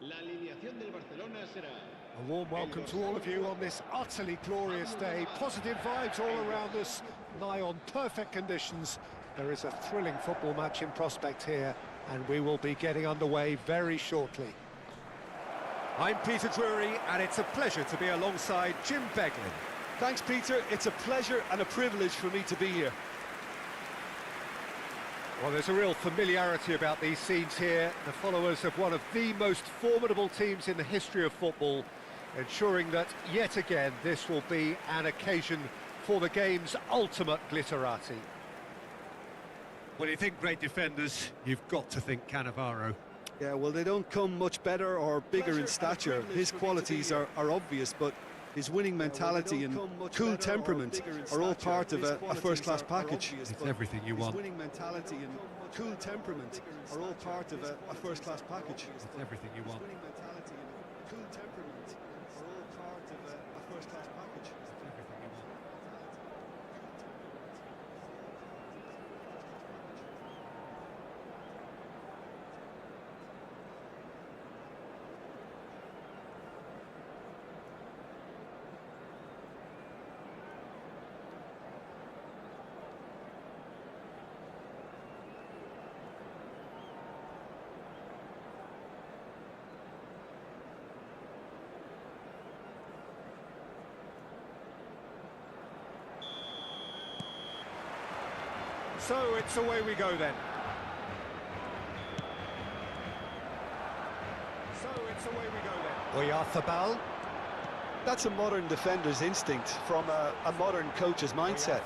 La alineación del Barcelona será... A warm welcome to all of you on this utterly glorious day. Positive vibes all around us, nigh on perfect conditions. There is a thrilling football match in prospect here, and we will be getting underway very shortly. I'm Peter Drury, and it's a pleasure to be alongside Jim Beglin. Thanks, Peter. It's a pleasure and a privilege for me to be here. Well, there's a real familiarity about these scenes here. The followers of one of the most formidable teams in the history of football, ensuring that, yet again, this will be an occasion for the game's ultimate glitterati. When you think great defenders, you've got to think Cannavaro. Yeah, well, they don't come much better or bigger in stature. His qualities are obvious, but his winning mentality and cool temperament are all part of a first-class package. It's everything you want. His winning mentality and cool temperament are all part of a first-class package. It's everything you want. His winning mentality and cool temperament are all part of a first-class package. It's everything you want. So it's away we go then. 𝗟𝗑𝗩𝗘. That's a modern defender's instinct from a modern coach's mindset.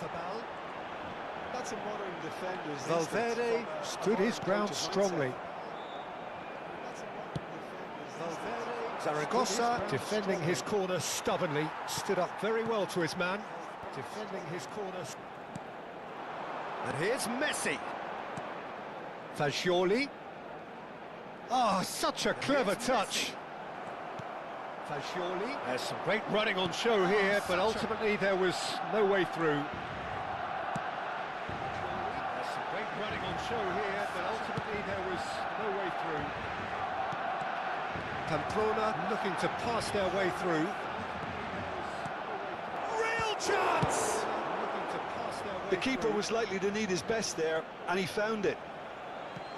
That's a modern defender's Valverde stood his ground strongly. Zaragoza, defending his corner stubbornly, stood up very well to his man. Defending his corner. And here's Messi. Fagioli. Oh, such a clever touch. Fagioli. There's some great running on show here, but ultimately there was no way through. There's some great running on show here, but ultimately there was no way through. Pamplona looking to pass their way through. Real chance! The keeper was likely to need his best there, and he found it.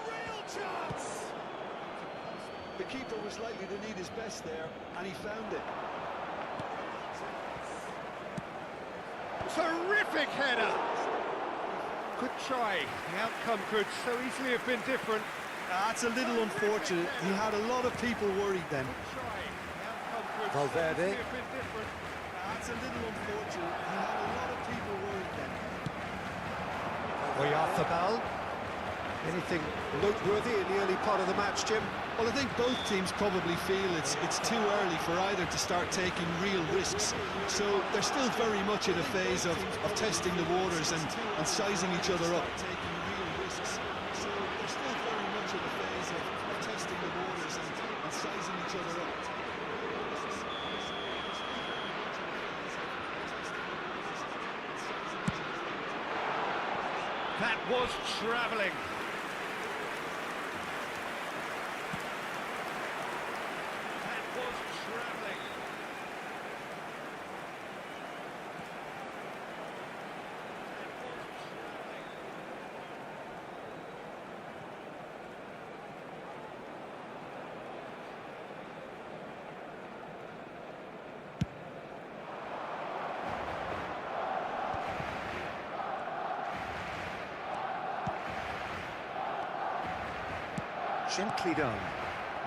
Real chance! The keeper was likely to need his best there, and he found it. Terrific header! Good try. The outcome could so easily have been different. That's a little unfortunate. He had a lot of people worried then. Valverde. That's a little unfortunate. He had a lot of people worried then. 𝗟𝗩𝗘. Anything noteworthy in the early part of the match, Jim? Well, I think both teams probably feel it's too early for either to start taking real risks. So they're still very much in a phase of testing the waters and sizing each other up. Taking real risks. So they're still very much in a phase of testing the waters and sizing each other up. That was travelling. That was travelling. Gently done,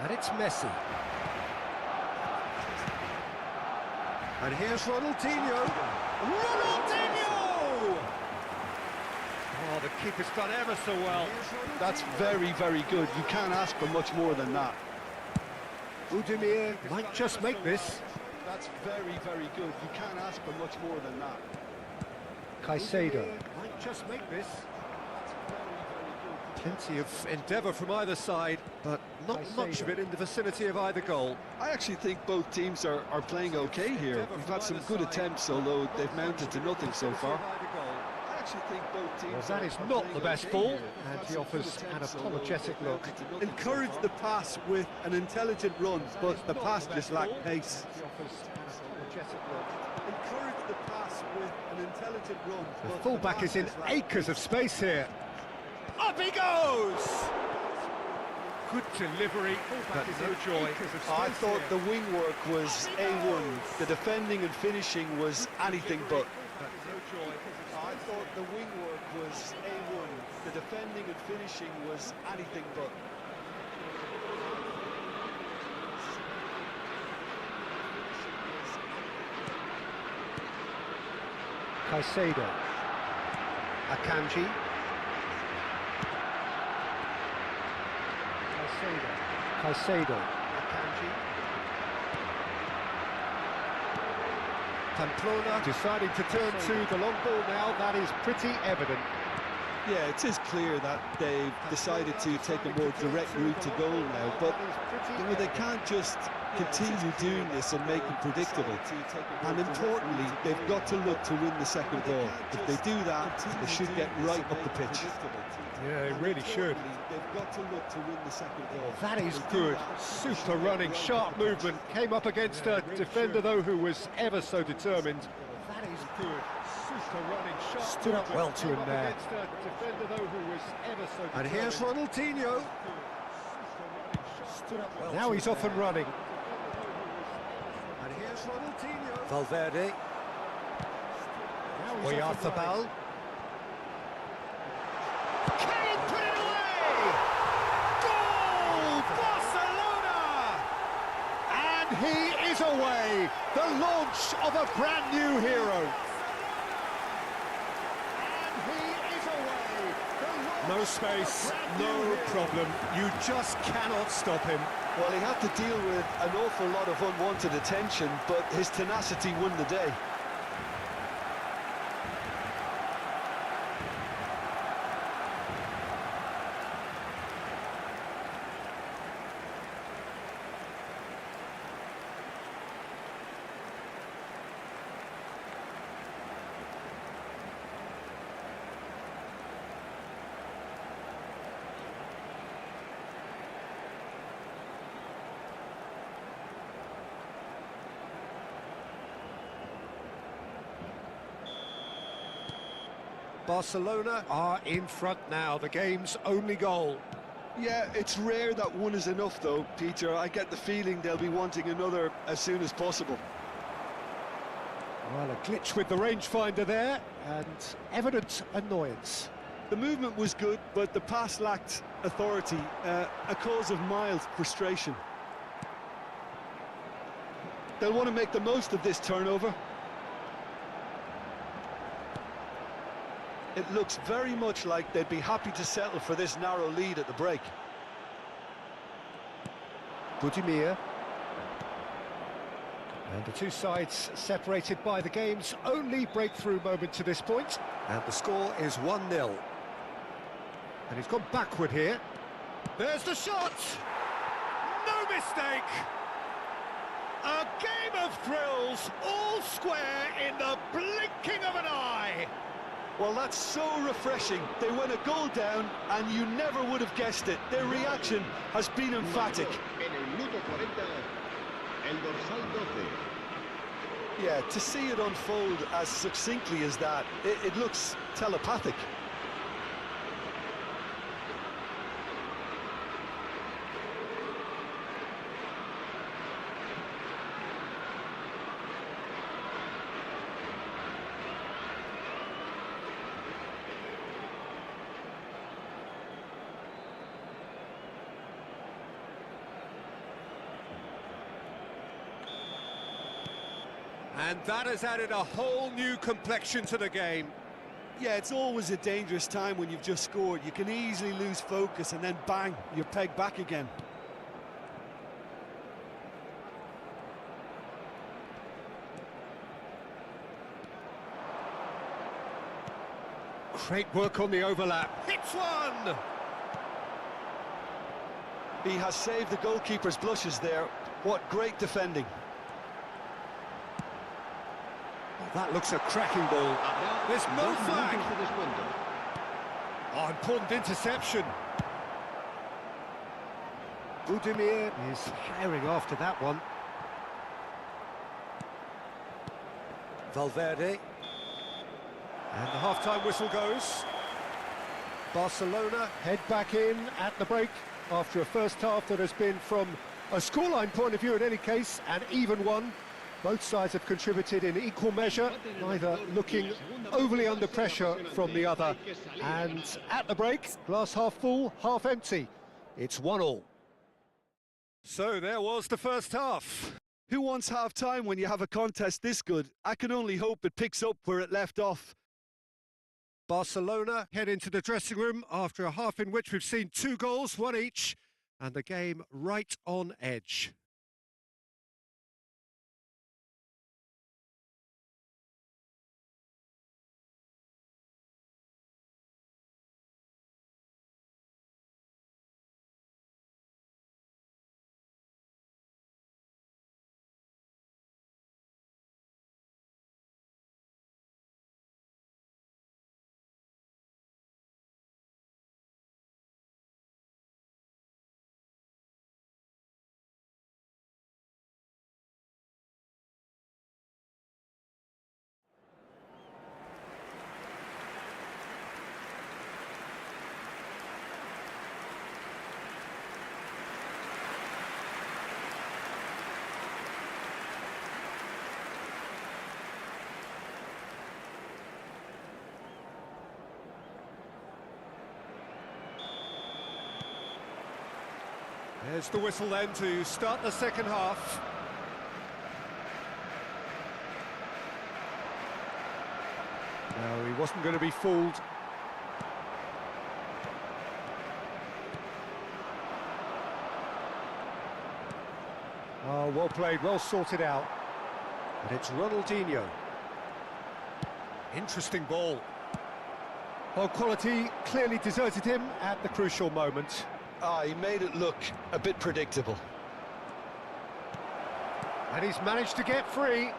and it's Messi. And here's Ronaldinho. Ronaldinho! Oh, the keeper's done ever so well. That's very, very good. You can't ask for much more than that. Budimir might just make this. That's very, very good. You can't ask for much more than that. Caicedo might just make this. Plenty of endeavour from either side, but not much of it in the vicinity of either goal. I actually think both teams are playing okay here. We've had some good attempts, although they've mounted to nothing so far. I actually think both teams. Well, that is not the best ball, and he offers an apologetic look. Encourage the pass with an intelligent run, but the pass just lacked pace. He offers an apologetic look. Encourage the pass with an intelligent run. The fullback is in acres of space here. Up he goes! Good delivery, but no joy. I thought the wing work was A1. The defending and finishing was anything but. I thought the wing work was A1. The defending and finishing was anything but. Caicedo. Akanji. Caicedo. Akanji. Pamplona deciding to turn to the long ball now. That is pretty evident. Yeah, it is clear that they've decided to take a more direct route to goal now, but they can't just continue doing this and make it predictable. And importantly, they've got to look to win the second ball. If they do that, they should get right up the pitch. Yeah, they really should. They've got to look to win the second ball. That is good. Super running, sharp movement. Came up against a defender, though, who was ever so determined. That is good. Super running, sharp stood up well to him there. Against a defender, though, who was ever so determined. And here's Ronaldinho. Now he's off and running. And here's Ronaldinho. Valverde. Oyarzabal. Can he put it away? Goal! Barcelona! And he is away. The launch of a brand new hero. And he is away. No space, no problem. You just cannot stop him. Well, he had to deal with an awful lot of unwanted attention, but his tenacity won the day. Barcelona are in front now, the game's only goal. Yeah, it's rare that one is enough though, Peter. I get the feeling they'll be wanting another as soon as possible. Well, a glitch with the rangefinder there, and evident annoyance. The movement was good, but the pass lacked authority, a cause of mild frustration. They'll want to make the most of this turnover. It looks very much like they'd be happy to settle for this narrow lead at the break. Budimir. And the two sides separated by the game's only breakthrough moment to this point. And the score is 1-0. And he's gone backward here. There's the shot! No mistake! A game of thrills, all square in the blinking of an eye! Well, that's so refreshing. They went a goal down, and you never would have guessed it. Their reaction has been emphatic. Yeah, to see it unfold as succinctly as that, it looks telepathic. And that has added a whole new complexion to the game. Yeah, it's always a dangerous time when you've just scored. You can easily lose focus and then bang, you're pegged back again. Great work on the overlap. Hits one! He has saved the goalkeeper's blushes there. What great defending. That looks a cracking ball. There's no flag. Oh, important interception. 𝗟𝗓𝗩𝗘 is firing after that one. Valverde. And the half-time whistle goes. Barcelona head back in at the break after a first half that has been, from a scoreline point of view in any case, an even one. Both sides have contributed in equal measure, neither looking overly under pressure from the other. And at the break, glass half full, half empty. It's 1-1. So there was the first half. Who wants half-time when you have a contest this good? I can only hope it picks up where it left off. Barcelona head into the dressing room after a half in which we've seen 2 goals, 1 each, and the game right on edge. There's the whistle then to start the second half. No, he wasn't going to be fooled. Oh, well played, well sorted out. And it's Ronaldinho. Interesting ball. Well, quality clearly deserted him at the crucial moment. He made it look a bit predictable. And he's managed to get free.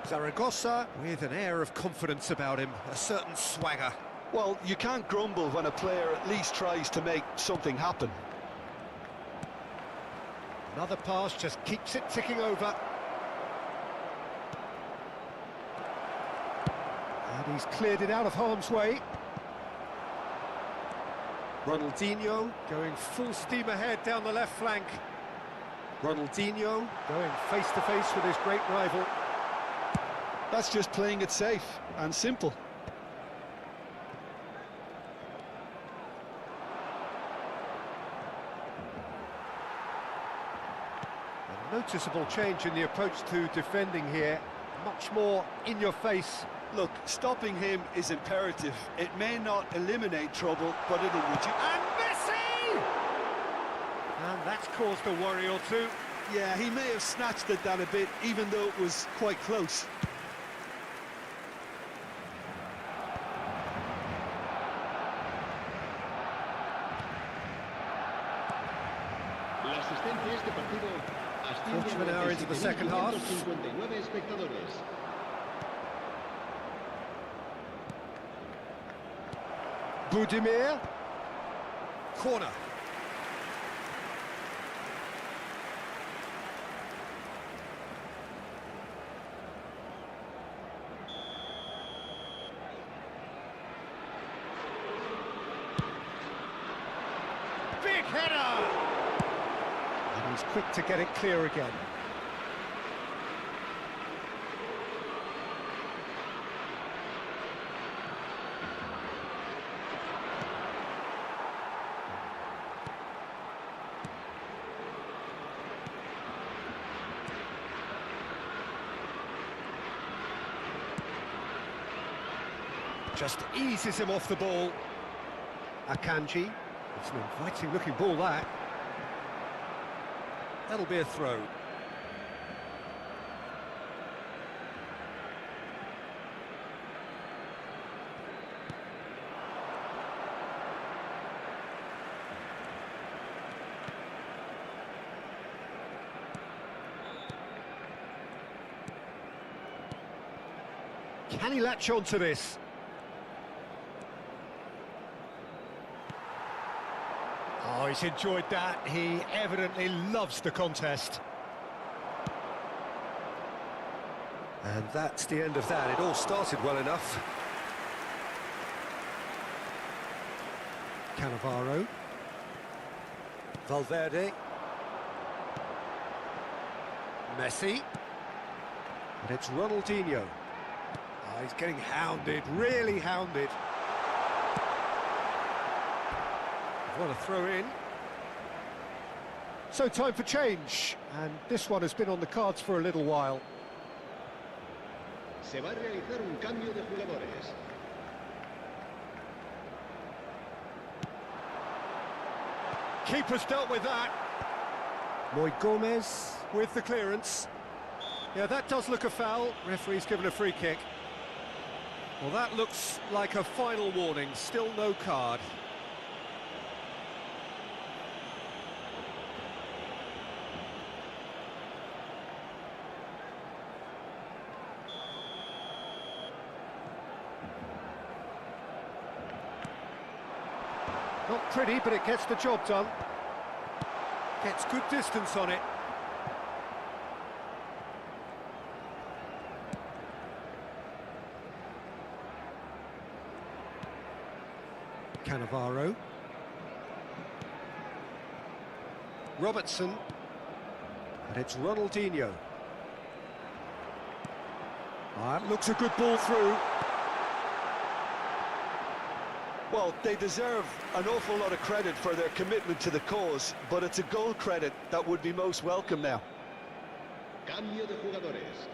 Zaragoza with an air of confidence about him, a certain swagger. Well, you can't grumble when a player at least tries to make something happen. Another pass just keeps it ticking over. And he's cleared it out of harm's way. Ronaldinho going full steam ahead down the left flank. Ronaldinho going face-to-face with his great rival. That's just playing it safe and simple. A noticeable change in the approach to defending here. Much more in your face. Look, stopping him is imperative. It may not eliminate trouble, but it'll reduce... And Messi! And that's caused a worry or two. Yeah, he may have snatched it down a bit, even though it was quite close. Quarter of an hour into the second half. 𝗟𝗩𝗘. Corner. Big header! And he's quick to get it clear again. Just eases him off the ball. Akanji. It's an inviting looking ball, that. That'll be a throw. Can he latch on to this? Oh, he's enjoyed that. He evidently loves the contest. And that's the end of that. It all started well enough. Cannavaro. Valverde. Messi. And it's Ronaldinho. Oh, he's getting hounded, really hounded. What a throw in. So time for change, and this one has been on the cards for a little while. Se va a realizar un cambio de jugadores. Keeper's dealt with that. Gomez with the clearance. Yeah, that does look a foul. Referee's given a free kick. Well, that looks like a final warning. Still no card. Not pretty, but it gets the job done. Gets good distance on it. Cannavaro. Robertson. And it's Ronaldinho. That looks a good ball through. Well, they deserve an awful lot of credit for their commitment to the cause, but it's a goal credit that would be most welcome now. Cambio de jugadores.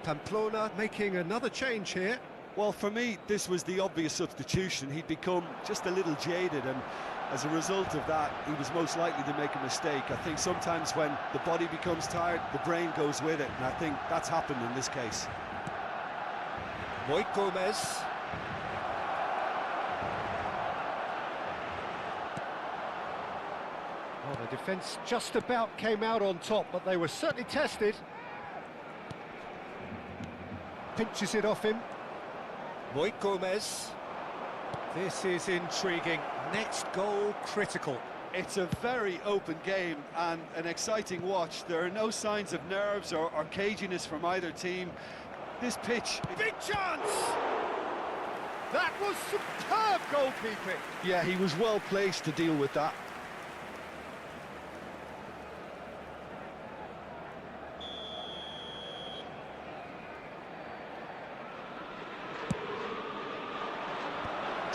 Pamplona making another change here. Well, for me, this was the obvious substitution. He'd become just a little jaded, and as a result of that, he was most likely to make a mistake. I think sometimes when the body becomes tired, the brain goes with it, and I think that's happened in this case. Gomez. Well, the defence just about came out on top, but they were certainly tested. Pinches it off him. Gomez. This is intriguing. Next goal critical. It's a very open game and an exciting watch. There are no signs of nerves or caginess from either team. This pitch... Big chance! That was superb goalkeeping. Yeah, he was well placed to deal with that.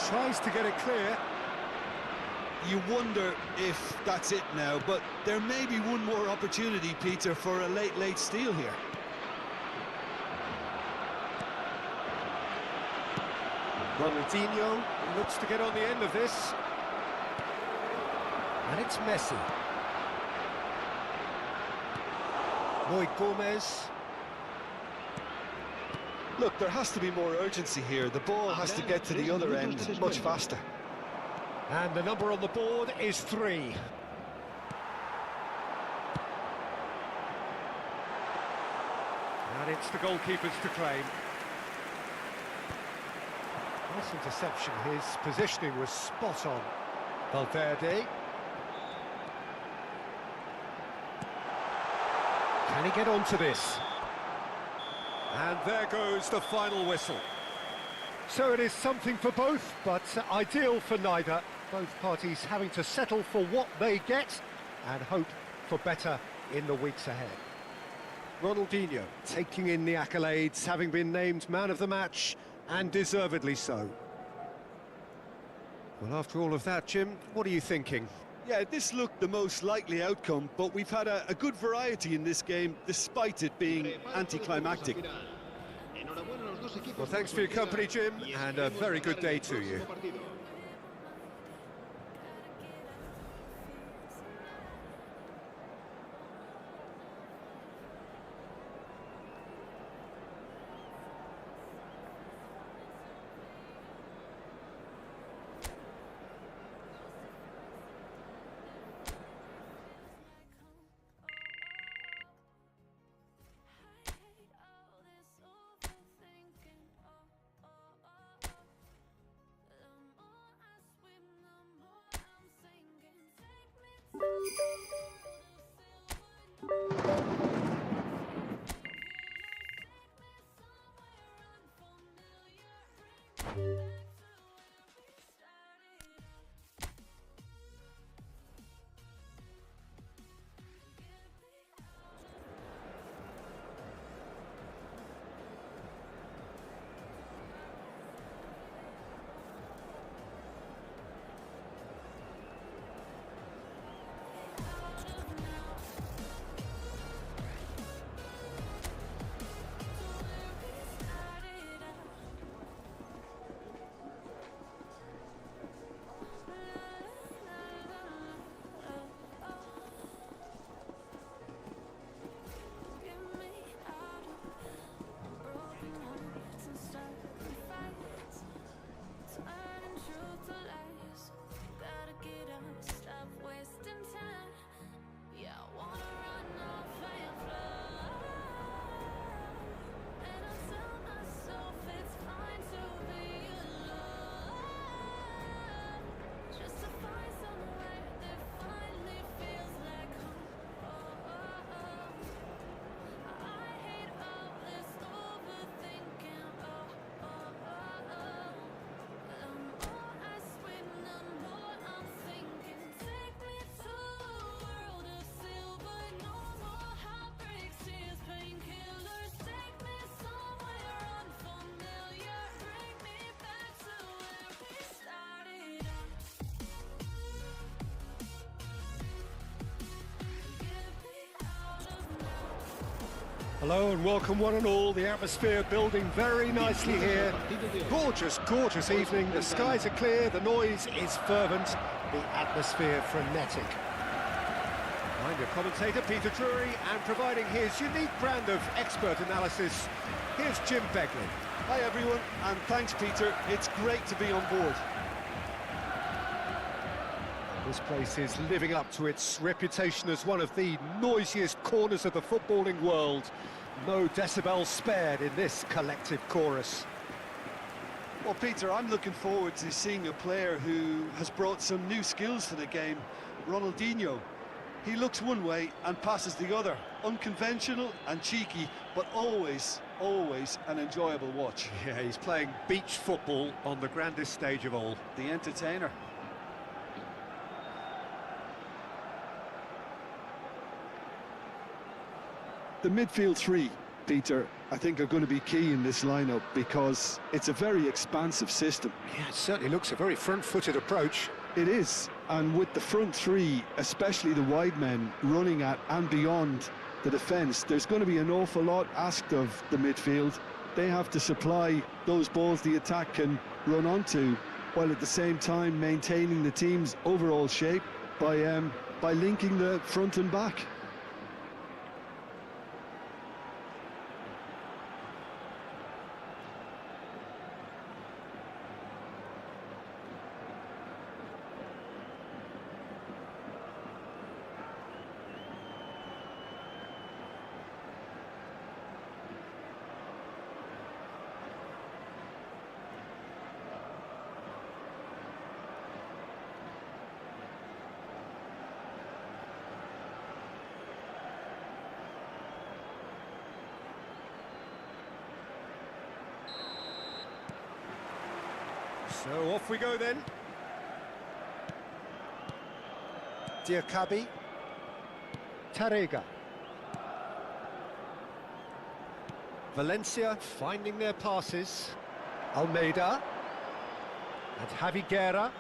Tries to get it clear. You wonder if that's it now, but there may be one more opportunity, Peter, for a late steal here. Ronaldinho looks to get on the end of this. And it's Messi. Gomez. Look, there has to be more urgency here. The ball has to get to the other end much faster. And the number on the board is 3. And it's the goalkeeper's to claim. Nice interception. His positioning was spot on. Valverde. Can he get onto this? And there goes the final whistle. So it is something for both, but ideal for neither. Both parties having to settle for what they get and hope for better in the weeks ahead. Ronaldinho taking in the accolades, having been named man of the match, and deservedly so. Well, after all of that, Jim, what are you thinking? Yeah, this looked the most likely outcome, but we've had a good variety in this game, despite it being anticlimactic. Well, thanks for your company, Jim, and a very good day to you. Hello and welcome one and all. The atmosphere building very nicely here. Gorgeous, gorgeous evening. The skies are clear, the noise is fervent, the atmosphere frenetic. I'm your commentator, Peter Drury, and providing his unique brand of expert analysis, here's Jim Begley. Hi everyone, and thanks Peter. It's great to be on board. This place is living up to its reputation as one of the noisiest corners of the footballing world. No decibels spared in this collective chorus. Well, Peter, I'm looking forward to seeing a player who has brought some new skills to the game, Ronaldinho. He looks one way and passes the other. Unconventional and cheeky, but always an enjoyable watch. Yeah, he's playing beach football on the grandest stage of all. The entertainer. The midfield three, Peter, I think are going to be key in this lineup because it's a very expansive system. Yeah, it certainly looks a very front-footed approach. It is, and with the front three, especially the wide men, running at and beyond the defence, there's going to be an awful lot asked of the midfield. They have to supply those balls the attack can run onto, while at the same time maintaining the team's overall shape by linking the front and back. So off we go then. 𝗟𝗑𝗩𝗘. Valencia finding their passes. Almeida. And Javi Guerra.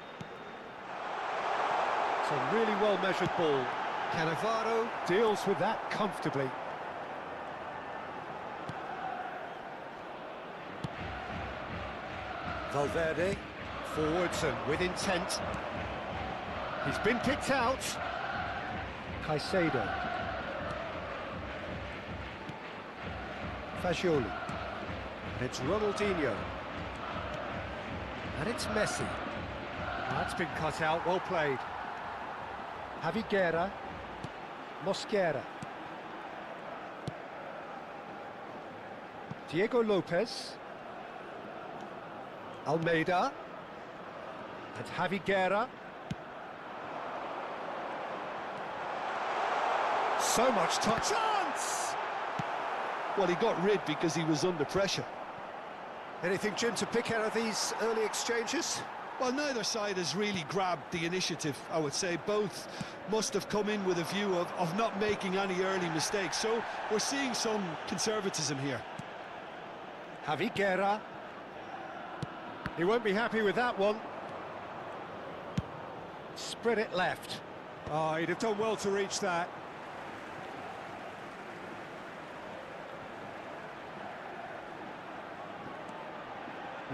It's a really well-measured ball. Cannavaro deals with that comfortably. Valverde, forwards and with intent. He's been picked out. Caicedo. Fagioli. And it's Ronaldinho. And it's Messi. That's been cut out, well played. Javi Guerra. Mosquera. Diego Lopez. Almeida. And Javi Guerra. So much touch. Chance! Well, he got rid because he was under pressure. Anything, Jim, to pick out of these early exchanges? Well, neither side has really grabbed the initiative, I would say. Both must have come in with a view of not making any early mistakes. So we're seeing some conservatism here. Javi Guerra. He won't be happy with that one. Spread it left. Oh, he'd have done well to reach that.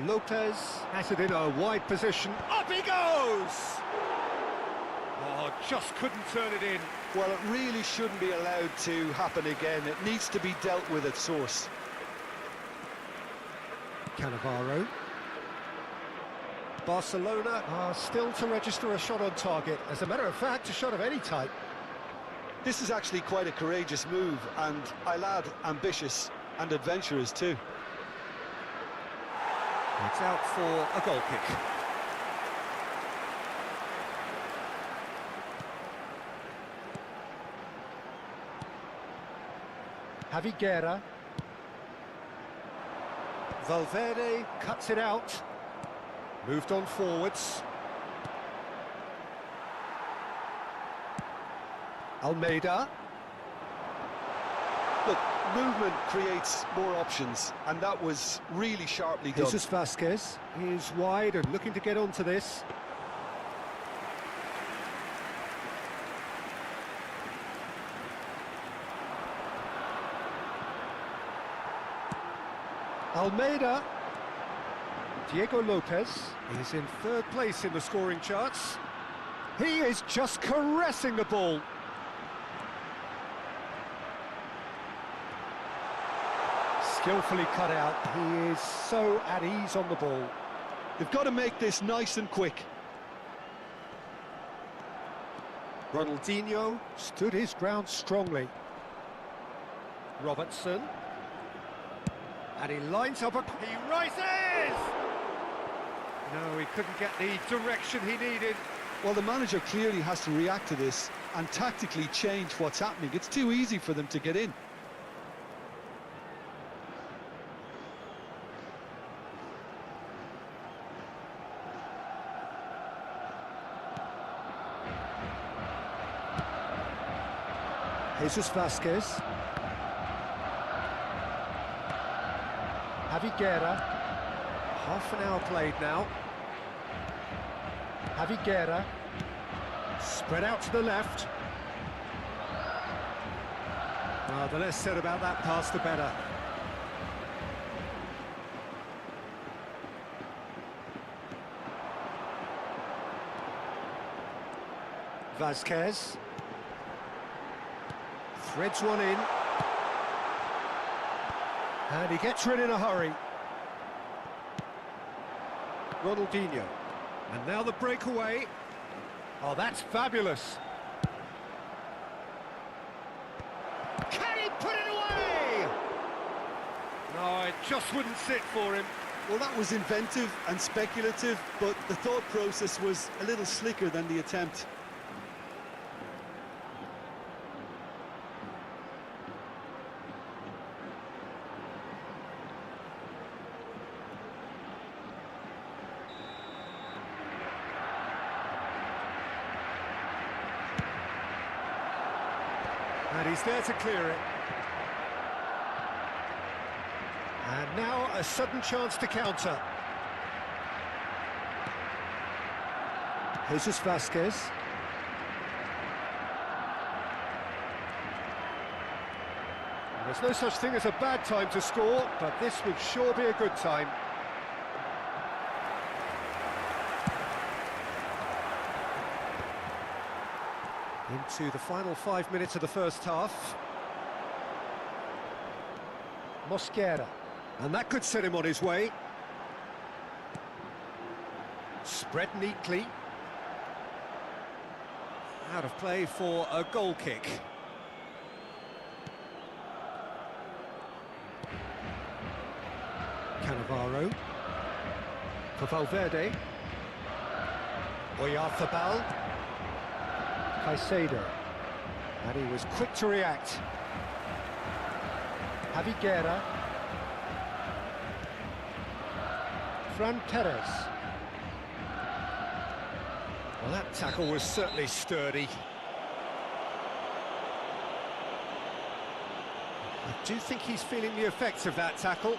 Lopez has it in a wide position. Up he goes! Oh, just couldn't turn it in. Well, it really shouldn't be allowed to happen again. It needs to be dealt with at source. Cannavaro. Barcelona are still to register a shot on target. As a matter of fact, a shot of any type. This is actually quite a courageous move, and I'll add ambitious and adventurous too. It's out for a goal kick. Javi Guerra. Valverde cuts it out. Moved on forwards. Almeida. Look, movement creates more options, and that was really sharply done. Jesus Vasquez is wide and looking to get onto this. Almeida. Diego Lopez is in third place in the scoring charts. He is just caressing the ball. Skillfully cut out. He is so at ease on the ball. They've got to make this nice and quick. Ronaldinho stood his ground strongly. Robertson. And he lines up a... He rises! No, he couldn't get the direction he needed. Well, the manager clearly has to react to this and tactically change what's happening. It's too easy for them to get in. Jesus Vasquez. Javi Guerra. Half an hour played now. Javi Guerra. Spread out to the left. Well, the less said about that pass, the better. Vasquez. Threads one in. And he gets rid in a hurry. Ronaldinho. And now the breakaway. Oh, that's fabulous. Can he put it away? No, it just wouldn't sit for him. Well, that was inventive and speculative, but the thought process was a little slicker than the attempt. And he's there to clear it. And now a sudden chance to counter. Jesus Vasquez. There's no such thing as a bad time to score, but this would sure be a good time. Into the final 5 minutes of the first half. Mosquera. And that could set him on his way. Spread neatly. Out of play for a goal kick. Cannavaro. For Valverde. 𝗟𝗓𝗡. Caicedo, and he was quick to react. Javi Guerra. Fran Perez. Well, that tackle was certainly sturdy. I do think he's feeling the effects of that tackle.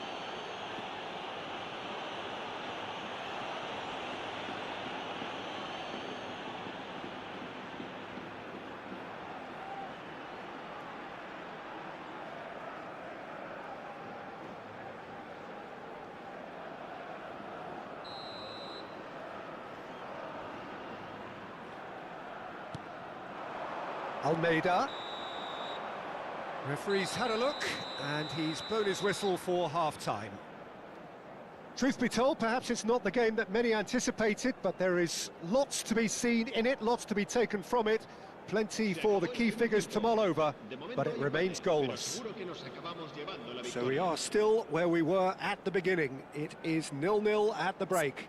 Almeida. Referee's had a look, and he's blown his whistle for half-time. Truth be told, perhaps it's not the game that many anticipated, but there is lots to be seen in it, lots to be taken from it. Plenty for the key figures to mull over, but it remains goalless. So we are still where we were at the beginning. It is 0-0 at the break.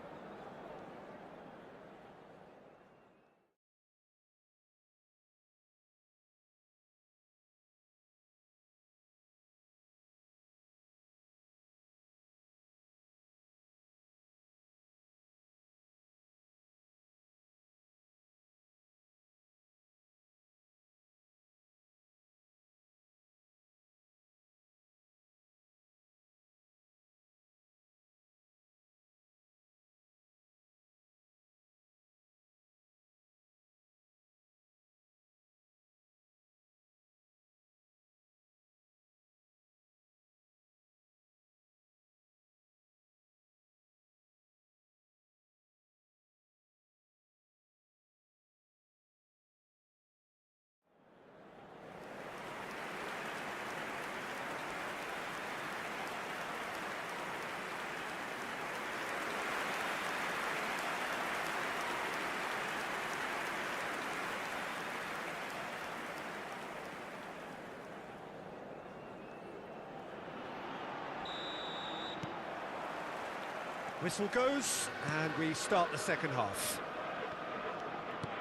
Whistle goes, and we start the second half.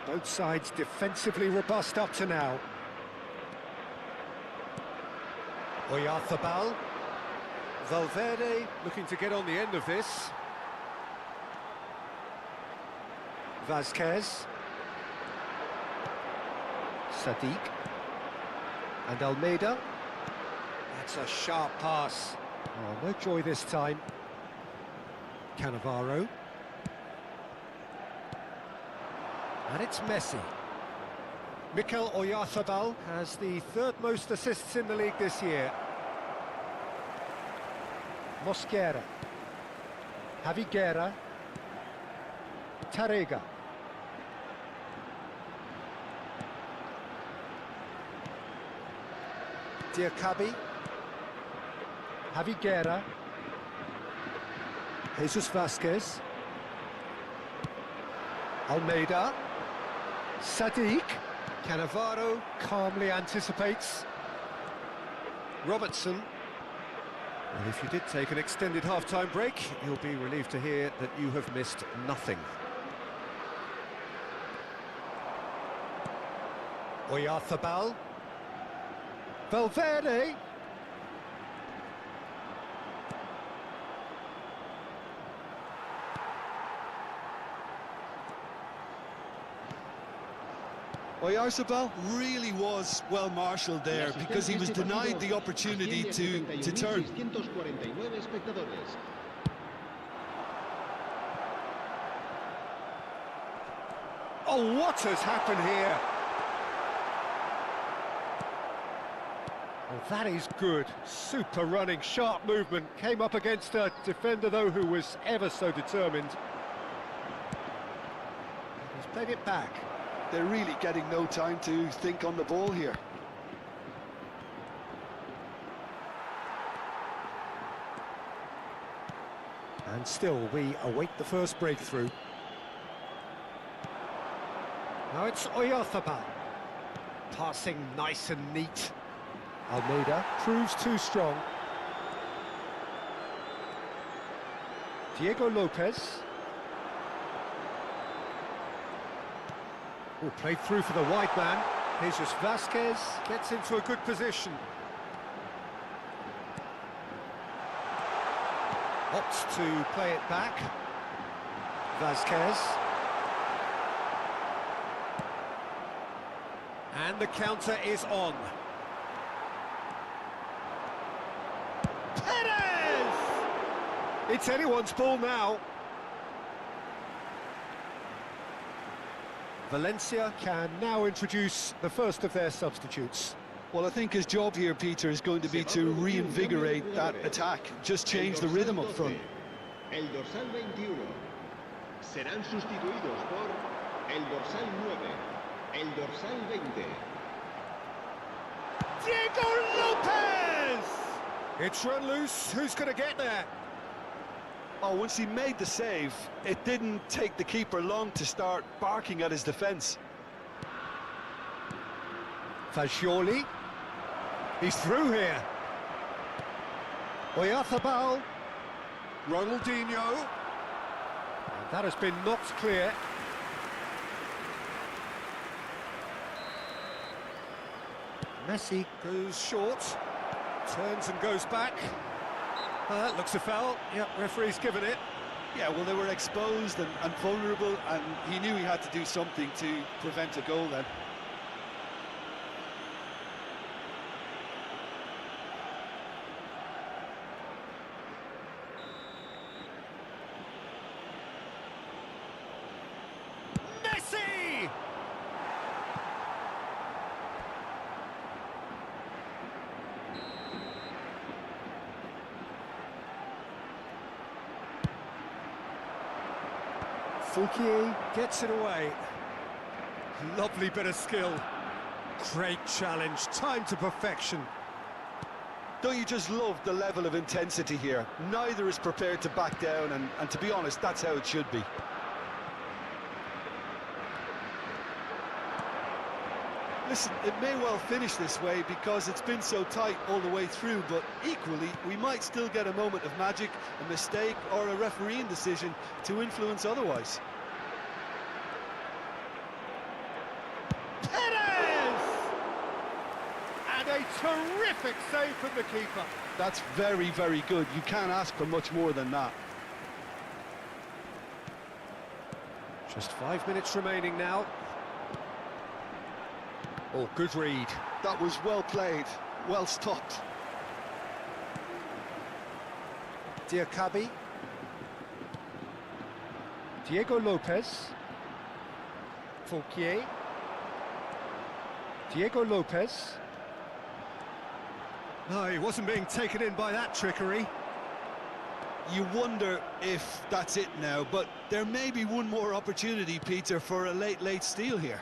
Both sides defensively robust up to now. 𝗟𝗩𝗪𝗘. Valverde looking to get on the end of this. Vázquez. Sadiq. And Almeida. That's a sharp pass. Oh, no joy this time. Cannavaro. And it's Messi. Mikel 𝗟𝗩𝗪𝗘 has the third most assists in the league this year. Mosquera. Javi Guerra. Tarrega. Diakabi. Javi Guerra. Jesus Vázquez. Almeida. Sadiq. Cannavaro calmly anticipates. Robertson. Well, if you did take an extended half-time break, you'll be relieved to hear that you have missed nothing. 𝗟𝗩𝗪𝗘. Valverde. 𝗟𝗩𝗪𝗘 really was well marshalled there because he was denied the opportunity to turn. Oh, what has happened here? Well, that is good. Super running, sharp movement. Came up against a defender, though, who was ever so determined. He's played it back. They're really getting no time to think on the ball here. And still, we await the first breakthrough. Now it's 𝗟𝗩𝗪𝗘. Passing nice and neat. Almeida proves too strong. Diego Lopez. Oh, played through for the wide man. Jesus Vázquez gets into a good position. Opts to play it back. Vázquez. And the counter is on. Perez! It's anyone's ball now. Valencia can now introduce the first of their substitutes. Well, I think his job here, Peter, is going to be to reinvigorate that attack, just change the rhythm up front. El dorsal 21. Serán sustituidos por el dorsal 9, el dorsal 20. Diego Lopez! It's run loose. Who's going to get there? Oh, once he made the save, it didn't take the keeper long to start barking at his defence. Fagioli. He's through here. 𝗟𝗩𝗪𝗘. Ronaldinho. And that has been knocked clear. Messi goes short. Turns and goes back. That looks a foul. Yep, referee's given it. Yeah, well, they were exposed and vulnerable, and he knew he had to do something to prevent a goal then. Messi! Fouquier gets it away. Lovely bit of skill. Great challenge, time to perfection. Don't you just love the level of intensity here? Neither is prepared to back down, and to be honest, that's how it should be. Listen, it may well finish this way because it's been so tight all the way through, but equally, we might still get a moment of magic, a mistake, or a refereeing decision to influence otherwise. Perez! And a terrific save from the keeper. That's very, very good. You can't ask for much more than that. Just 5 minutes remaining now. Oh, good read. That was well played, well stopped. 𝗟𝗑𝗩𝗘. Diego Lopez. Fouquier. Diego Lopez. No, he wasn't being taken in by that trickery. You wonder if that's it now, but there may be one more opportunity, Peter, for a late steal here.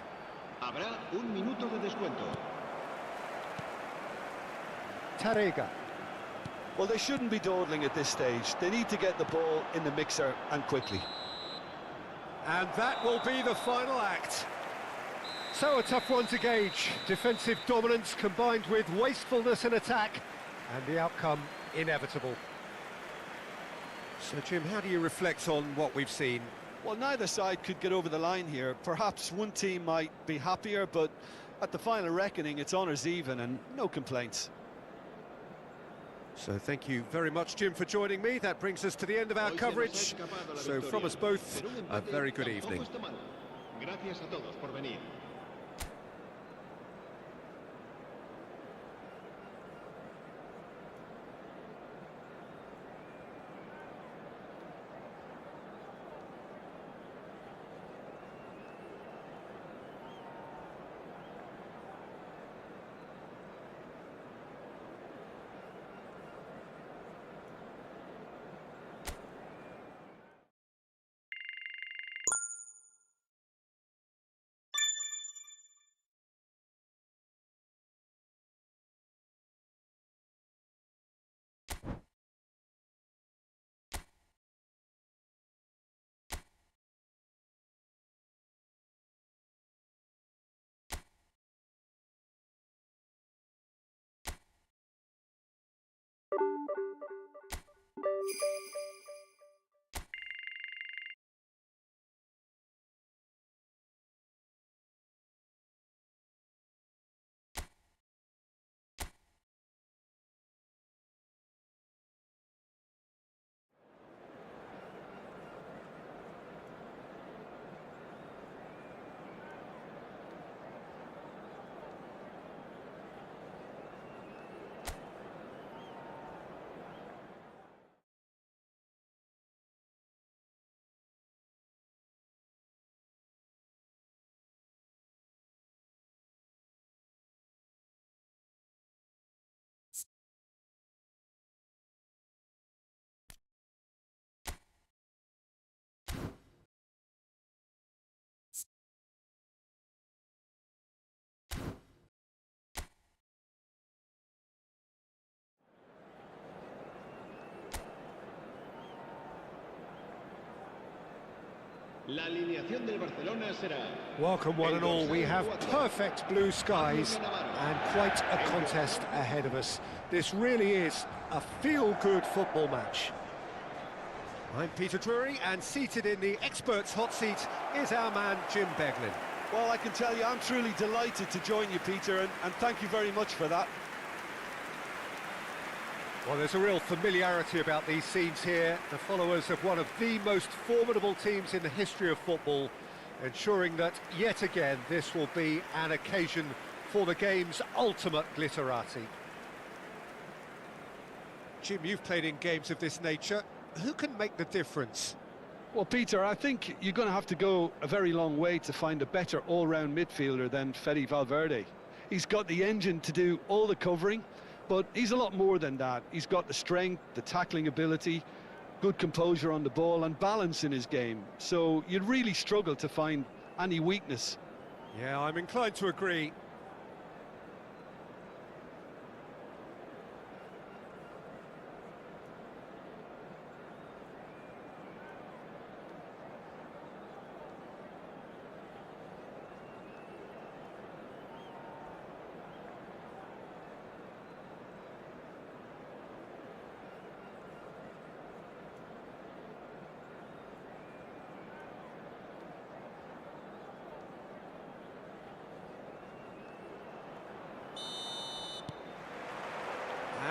Habrá un minuto de descuento. Tárrega. Well, they shouldn't be dawdling at this stage. They need to get the ball in the mixer and quickly. And that will be the final act. So a tough one to gauge. Defensive dominance combined with wastefulness in attack, and the outcome inevitable. So, Jim, how do you reflect on what we've seen? Well, neither side could get over the line here. Perhaps one team might be happier, but at the final reckoning, it's honours even and no complaints. So thank you very much, Jim, for joining me. That brings us to the end of our coverage. So from us both, a very good evening. Gracias a todos por venir. La alineación del Barcelona será... Welcome one and all. We have perfect blue skies and quite a contest ahead of us. This really is a feel-good football match. I'm Peter Drury, and seated in the experts' hot seat is our man Jim Beglin. Well, I can tell you, I'm truly delighted to join you, Peter, and thank you very much for that. Well, there's a real familiarity about these scenes here. The followers of one of the most formidable teams in the history of football, ensuring that, yet again, this will be an occasion for the game's ultimate glitterati. Jim, you've played in games of this nature. Who can make the difference? Well, Peter, I think you're going to have to go a very long way to find a better all-round midfielder than 𝗟𝗩𝗘. He's got the engine to do all the covering, but he's a lot more than that. He's got the strength, the tackling ability, good composure on the ball and balance in his game. So you'd really struggle to find any weakness. Yeah, I'm inclined to agree.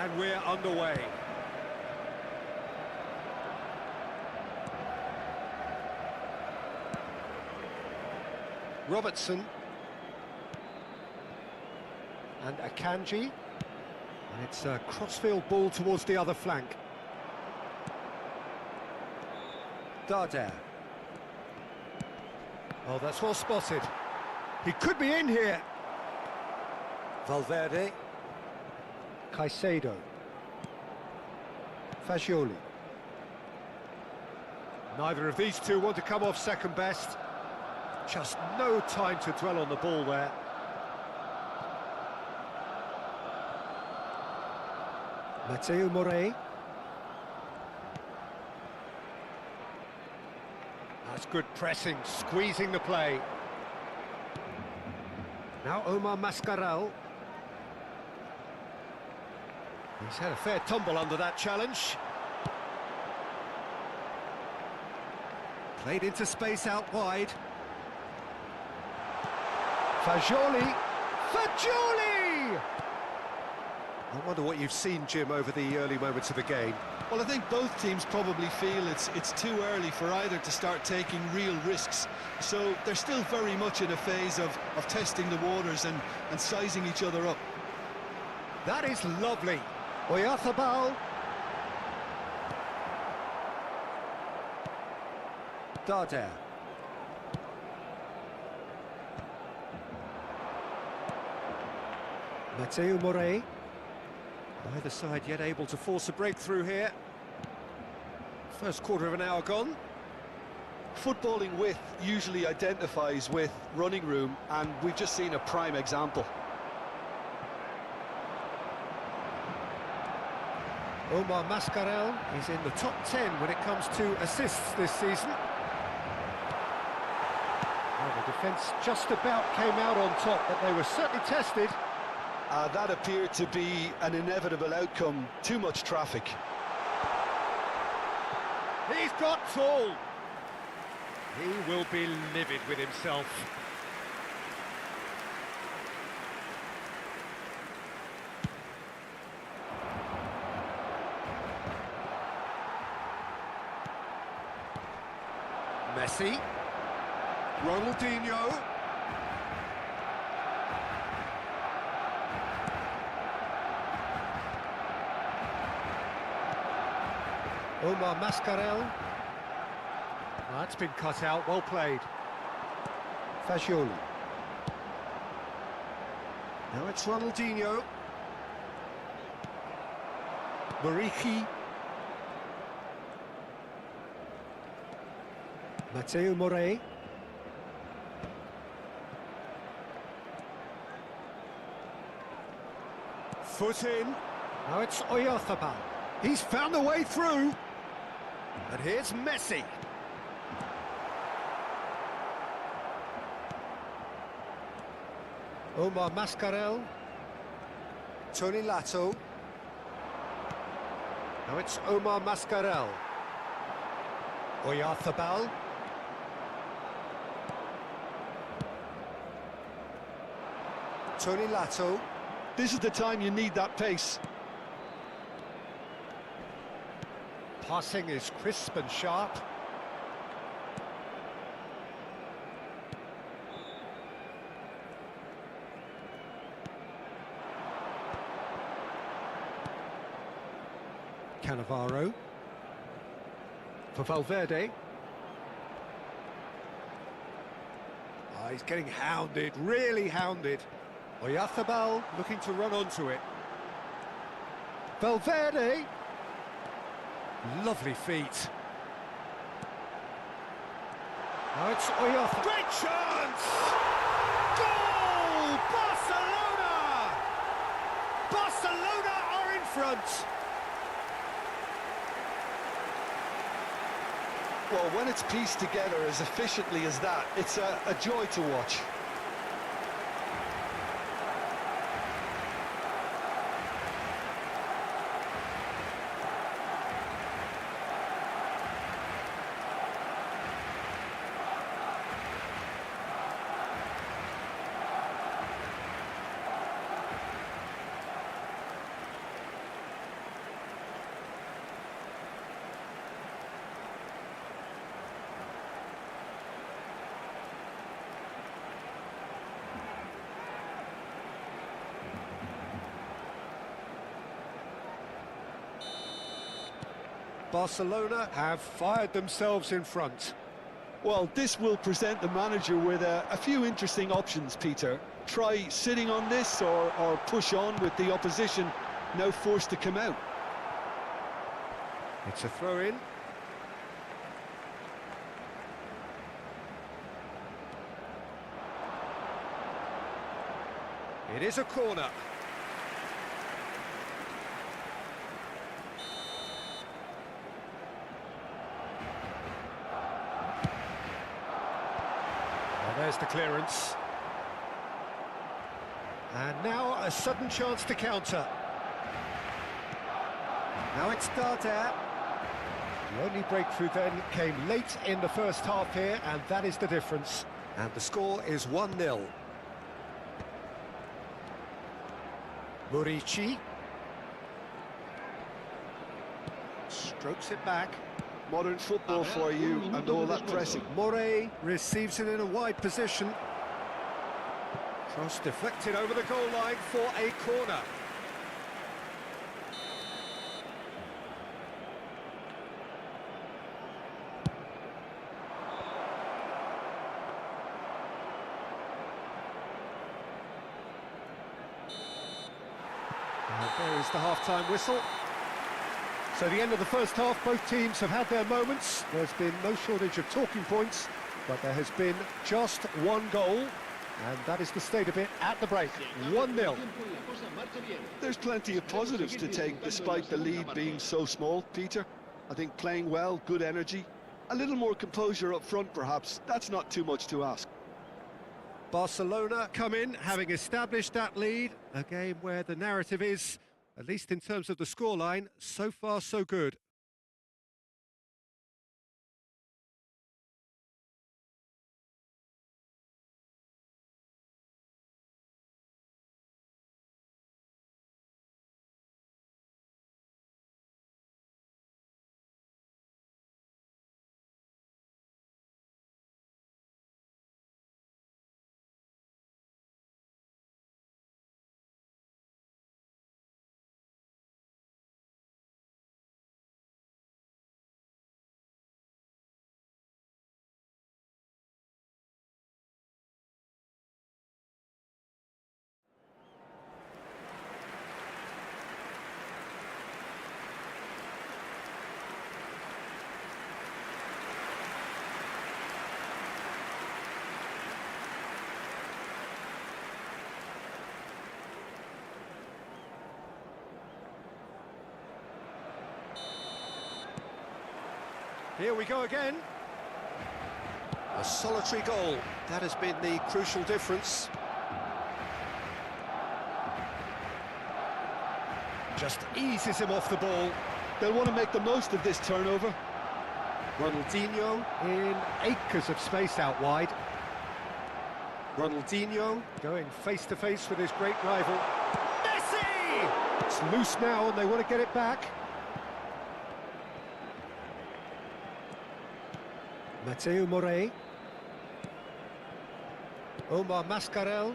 And we're underway. Robertson. And Akanji. And it's a crossfield ball towards the other flank. 𝗟𝗓𝗩. Oh, that's well spotted. He could be in here. Valverde. Caicedo. Fagioli. Neither of these two want to come off second best. Just no time to dwell on the ball there. Mateu Morey. That's good pressing, squeezing the play. Now Omar Mascarell. He's had a fair tumble under that challenge. Played into space out wide. Fagioli! Fagioli! I wonder what you've seen, Jim, over the early moments of the game. Well, I think both teams probably feel it's too early for either to start taking real risks. So they're still very much in a phase of testing the waters and sizing each other up. That is lovely. 𝗟𝗩𝗘. 𝗟𝗓𝗩. Mateu Morey. Neither side yet able to force a breakthrough here. First quarter of an hour gone. Footballing width usually identifies with running room, and we've just seen a prime example. Omar Mascarell is in the top 10 when it comes to assists this season. Well, the defence just about came out on top, but they were certainly tested. That appeared to be an inevitable outcome. Too much traffic. He's got tall. He will be livid with himself. Messi. Ronaldinho. Omar Mascarell. That's been cut out, well played. Fagioli. Now it's Ronaldinho. Muriqi. Mateu Morey. Foot in. Now it's 𝗟𝗩𝗘𝗑. He's found a way through. And here's Messi. Omar Mascarell. Tony Lato. Now it's Omar Mascarell. 𝗟𝗩𝗘𝗑. Tony Lato. This is the time you need that pace. Passing is crisp and sharp. Cannavaro. For Valverde. Oh, he's getting hounded, really hounded. 𝗟𝗩𝗘𝗑 looking to run onto it. Valverde. Lovely feet. Now it's 𝗟𝗩𝗘𝗑. Great chance! Goal! Barcelona! Barcelona are in front. Well, when it's pieced together as efficiently as that, it's a joy to watch. Barcelona have fired themselves in front. Well, this will present the manager with a few interesting options, Peter. Try sitting on this or push on with the opposition now forced to come out. It's a throw-in. It is a corner. Well, there's the clearance. And now a sudden chance to counter. Now it's 𝗟𝗓𝗓. The only breakthrough then came late in the first half here, and that is the difference. And the score is 1-0. Murici strokes it back. Modern football for you and all that pressing. Morey receives it in a wide position. Cross deflected over the goal line for a corner. And there is the half-time whistle. So the end of the first half, both teams have had their moments. There's been no shortage of talking points, but there has been just one goal, and that is the state of it at the break. 1-0. There's plenty of positives to take despite the lead being so small, Peter. I think playing well, good energy, a little more composure up front perhaps. That's not too much to ask. Barcelona come in, having established that lead. A game where the narrative is, at least in terms of the scoreline, so far so good. Here we go again. A solitary goal. That has been the crucial difference. Just eases him off the ball. They'll want to make the most of this turnover. Ronaldinho in acres of space out wide. Ronaldinho going face-to-face with his great rival. Messi! It's loose now and they want to get it back. Mateu Morey. Omar Mascarell.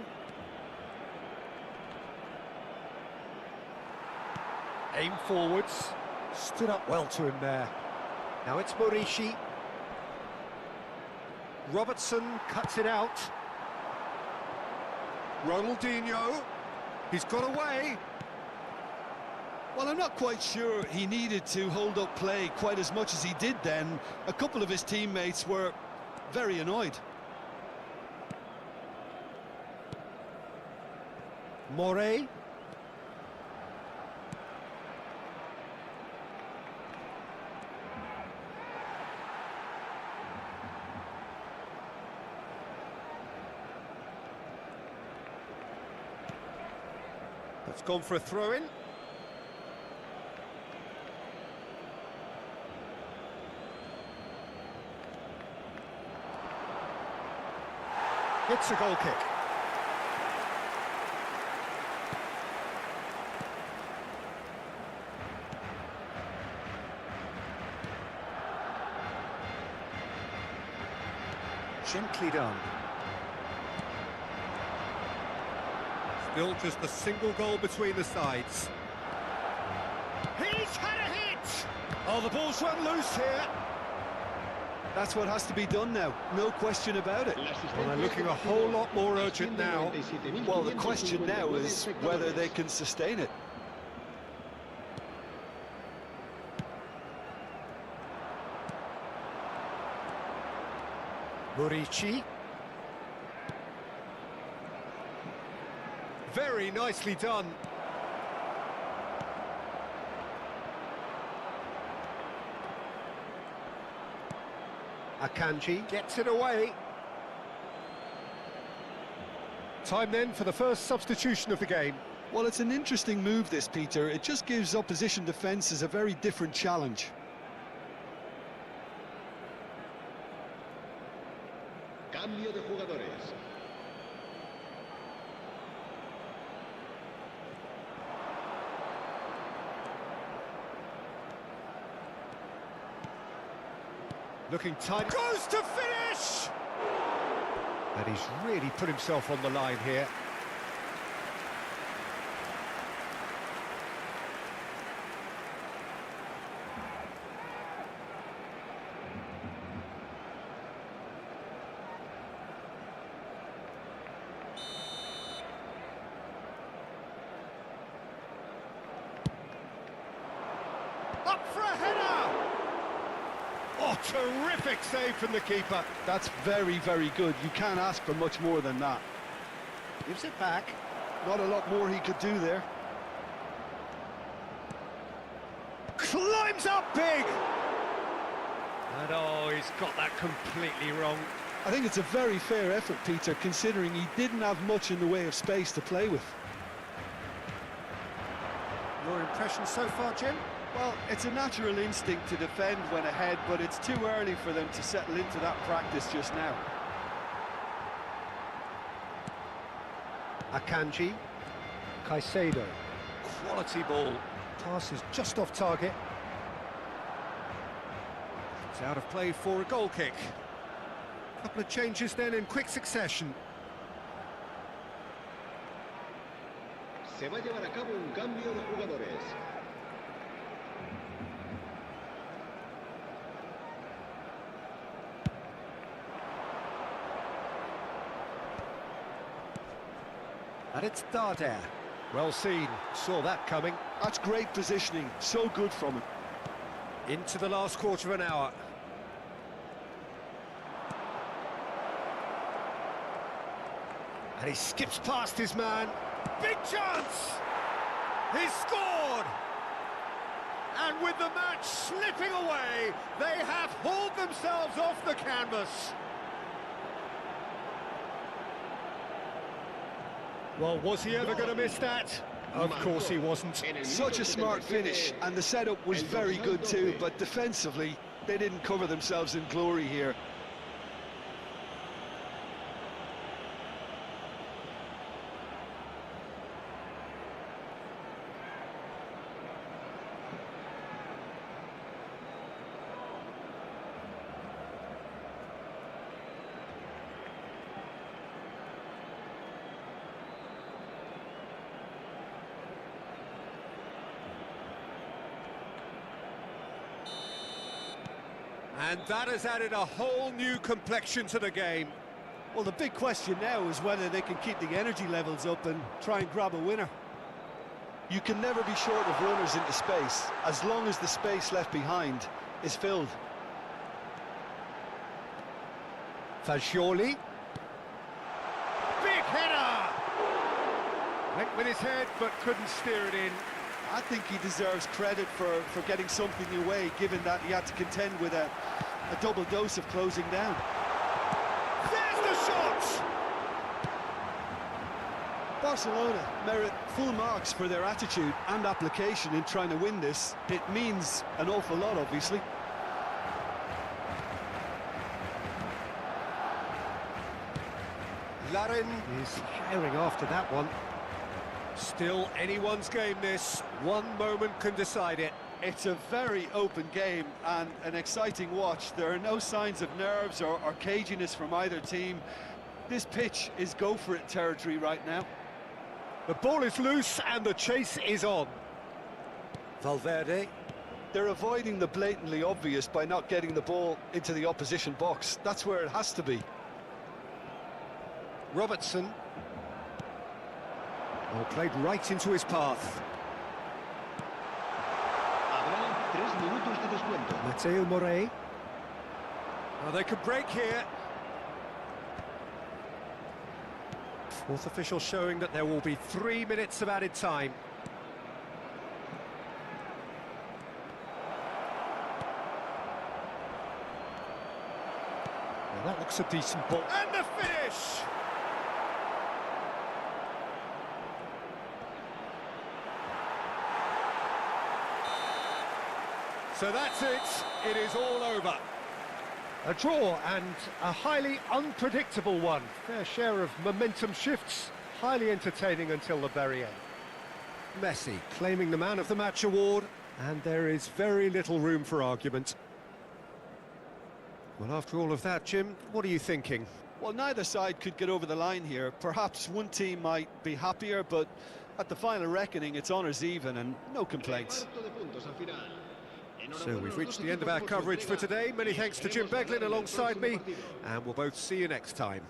Aim forwards. Stood up well to him there. Now it's Murici. Robertson cuts it out. Ronaldinho. He's got away. Well, I'm not quite sure he needed to hold up play quite as much as he did then. A couple of his teammates were very annoyed. Morey. That's gone for a throw-in. It's a goal kick. Gently done. Still just a single goal between the sides. He's had a hit! Oh, the ball's run loose here. That's what has to be done now, no question about it. Well, they're looking a whole lot more urgent now. Well, the question now is whether they can sustain it. Murici. Very nicely done. Akanji gets it away. Time then for the first substitution of the game. Well, it's an interesting move this, Peter. It just gives opposition defences a very different challenge. Cambio de jugadores. Looking tight. Goes to finish! And he's really put himself on the line here. Up for a header! Oh, terrific save from the keeper. That's very, very good. You can't ask for much more than that. Gives it back. Not a lot more he could do there. Climbs up big! And oh, he's got that completely wrong. I think it's a very fair effort, Peter, considering he didn't have much in the way of space to play with. Your impression so far, Jim? Well, it's a natural instinct to defend when ahead, but it's too early for them to settle into that practice just now. Akanji. Caicedo. Quality ball. Pass is just off target. It's out of play for a goal kick. Couple of changes then in quick succession. Se va a llevar a cabo un cambio de jugadores. And it's Darder. Well seen, saw that coming. That's great positioning, so good from him. Into the last quarter of an hour. And he skips past his man. Big chance! He's scored! And with the match slipping away, they have hauled themselves off the canvas. Well, was he ever going to miss that? Of course he wasn't. Such a smart finish, and the setup was very good too, but defensively, they didn't cover themselves in glory here. And that has added a whole new complexion to the game. Well, the big question now is whether they can keep the energy levels up and try and grab a winner. You can never be short of runners into space, as long as the space left behind is filled. Fagioli. Big header! Went with his head, but couldn't steer it in. I think he deserves credit for getting something away, given that he had to contend with a double dose of closing down. There's the shot! Barcelona merit full marks for their attitude and application in trying to win this. It means an awful lot, obviously. Larin is firing after that one. Still anyone's game this. One moment can decide it. It's a very open game and an exciting watch. There are no signs of nerves or caginess from either team. This pitch is go-for-it territory right now. The ball is loose and the chase is on. Valverde. They're avoiding the blatantly obvious by not getting the ball into the opposition box. That's where it has to be. Robertson. Oh, played right into his path. Habrá 3 minutos de descuento. Mateo Morey. Oh, they could break here. Fourth official showing that there will be 3 minutes of added time. Well, that looks a decent ball. And the finish! So that's it. It is all over. A draw, and a highly unpredictable one. Fair share of momentum shifts, highly entertaining until the very end. Messi claiming the Man of the Match award, and there is very little room for argument. Well, after all of that, Jim, what are you thinking? Well, neither side could get over the line here. Perhaps one team might be happier, but at the final reckoning, it's honours even and no complaints. So we've reached the end of our coverage for today. Many thanks to Jim Beglin alongside me, and we'll both see you next time.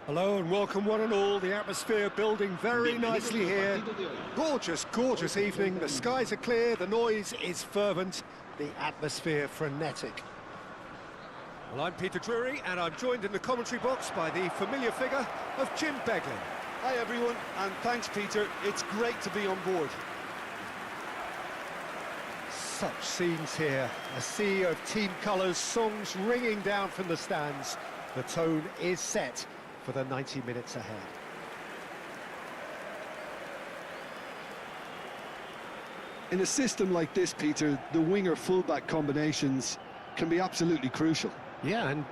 Hello and welcome one and all. The atmosphere building very nicely here. Gorgeous, gorgeous evening. The skies are clear, the noise is fervent, the atmosphere frenetic. Well, I'm Peter Drury and I'm joined in the commentary box by the familiar figure of Jim Beglin. Hi everyone, and thanks Peter. It's great to be on board. Such scenes here, a sea of team colours, songs ringing down from the stands. The tone is set for the 90 minutes ahead. In a system like this, Peter, the winger-fullback combinations can be absolutely crucial. Yeah, and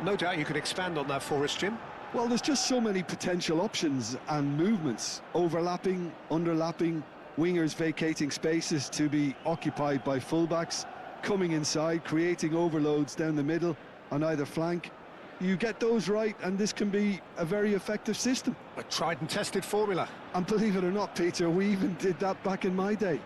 no doubt you could expand on that for us, Jim. Well, there's just so many potential options and movements. Overlapping, underlapping, wingers vacating spaces to be occupied by fullbacks, coming inside, creating overloads down the middle on either flank. You get those right, and this can be a very effective system. A tried and tested formula. And believe it or not, Peter, we even did that back in my day.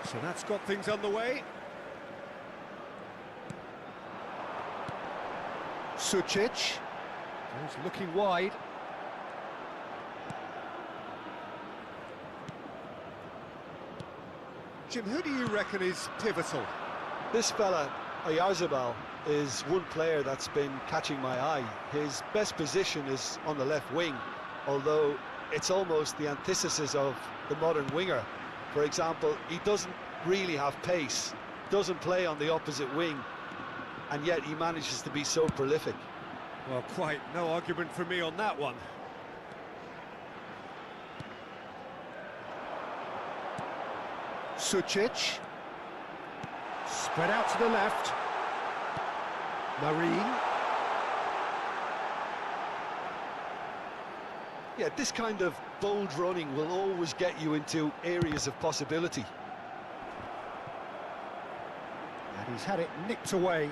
So that's got things underway. Sucic. He's looking wide. Jim, who do you reckon is pivotal? This fella, 𝗟𝗩𝗪𝗘, is one player that's been catching my eye. His best position is on the left wing, although it's almost the antithesis of the modern winger. For example, he doesn't really have pace, doesn't play on the opposite wing, and yet he manages to be so prolific. Well, quite no argument from me on that one. Sucic. Spread out to the left. Marine. Yeah, this kind of bold running will always get you into areas of possibility. And he's had it nicked away.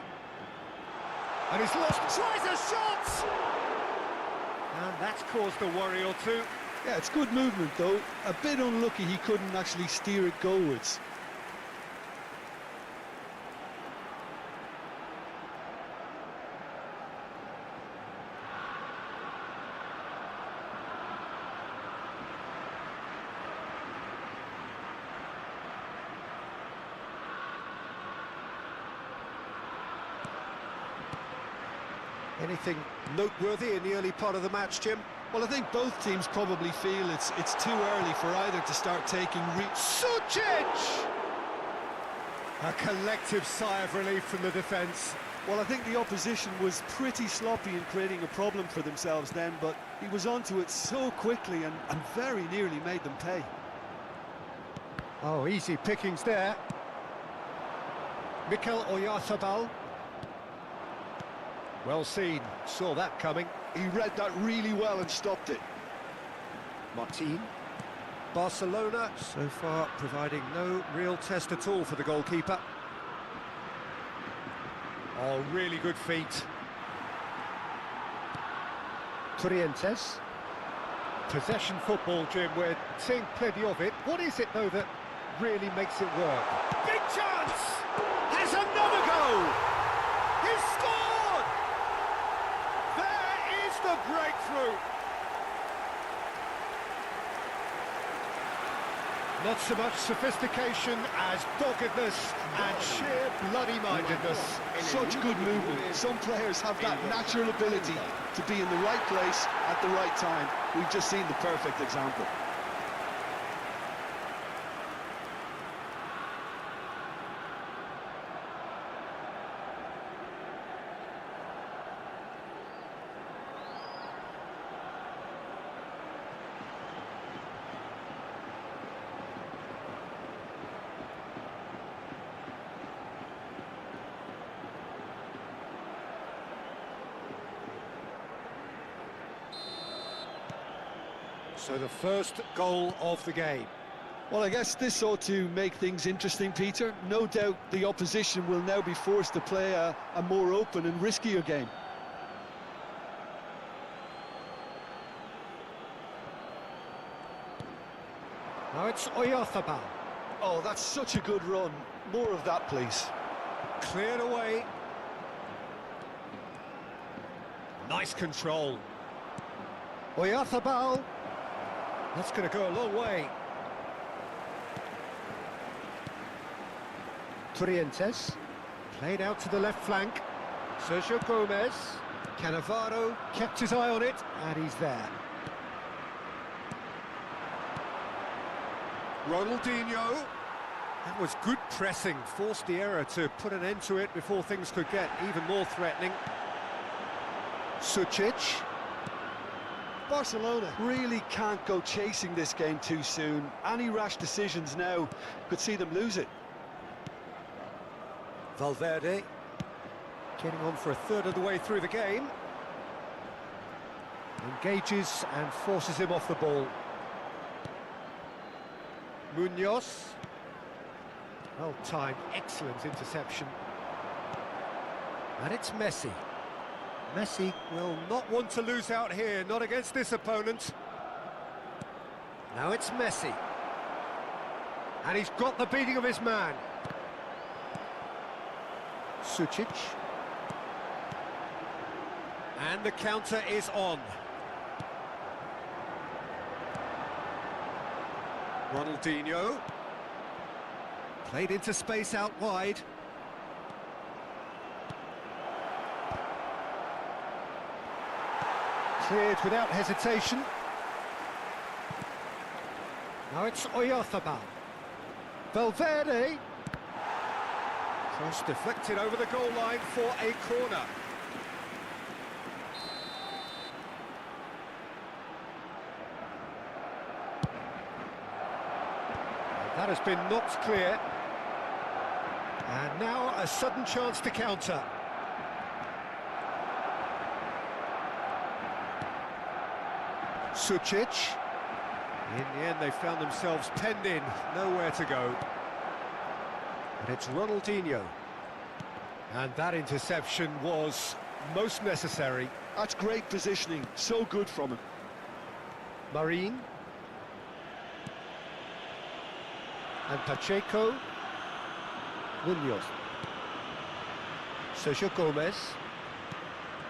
And he's lost, tries a shot! And that's caused a worry or two. Yeah, it's good movement though. A bit unlucky he couldn't actually steer it goalwards. Anything noteworthy in the early part of the match, Jim? Well, I think both teams probably feel it's too early for either to start taking Sucic! A collective sigh of relief from the defence. Well, I think the opposition was pretty sloppy in creating a problem for themselves then, but he was onto it so quickly and very nearly made them pay. Oh, easy pickings there. 𝗟𝗩𝗪𝗘. Well seen, saw that coming. He read that really well and stopped it. Martin. Barcelona, so far providing no real test at all for the goalkeeper. Oh, really good feet. Corrientes. Possession football, Jim, we're seeing plenty of it. What is it, though, that really makes it work? Big chance! Has another goal! He's scored! There is the breakthrough! Not so much sophistication as doggedness and sheer bloody-mindedness. Such good movement. Some players have that natural ability to be in the right place at the right time. We've just seen the perfect example. So the first goal of the game. Well, I guess this ought to make things interesting, Peter. No doubt the opposition will now be forced to play a more open and riskier game. Now it's 𝗟𝗪𝗪𝗘. Oh, that's such a good run. More of that, please. Cleared away. Nice control. 𝗟𝗑𝗩𝗘. That's going to go a long way. Trientes. Played out to the left flank. Sergio Gomez. Cannavaro kept his eye on it, and he's there. Ronaldinho. That was good pressing, forced the error to put an end to it before things could get even more threatening. Sucic. Barcelona really can't go chasing this game too soon. Any rash decisions now could see them lose it. Valverde. Getting on for a third of the way through the game. Engages and forces him off the ball. Munoz. Well timed, excellent interception. And it's Messi. Messi will not want to lose out here, not against this opponent. Now it's Messi. And he's got the beating of his man. Sucic. And the counter is on. Ronaldinho. Played into space out wide. Cleared without hesitation. Now it's 𝗟𝗑𝗩𝗘. Valverde. Cross deflected over the goal line for a corner. That has been knocked clear. And now a sudden chance to counter. Sucic. In the end, they found themselves penned in, nowhere to go. And it's Ronaldinho. And that interception was most necessary. That's great positioning, so good from him. Marin. And Pacheco. Munoz. Sergio Gomez.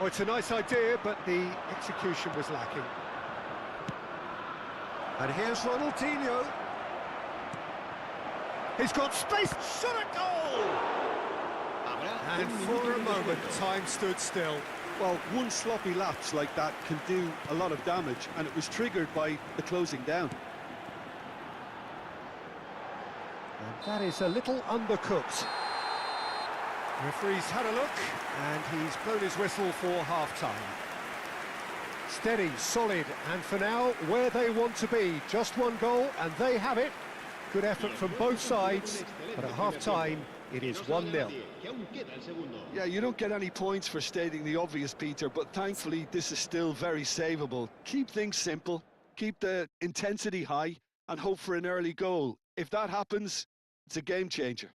Oh, it's a nice idea, but the execution was lacking. And here's Ronaldinho. He's got space, shot at goal! And for a moment, time stood still. Well, one sloppy lapse like that can do a lot of damage, and it was triggered by the closing down. And that is a little undercooked. The referee's had a look, and he's blown his whistle for half-time. Steady, solid, and for now, where they want to be. Just one goal, and they have it. Good effort from both sides, but at half-time, it is 1-0. Yeah, you don't get any points for stating the obvious, Peter, but thankfully, this is still very savable. Keep things simple, keep the intensity high, and hope for an early goal. If that happens, it's a game changer.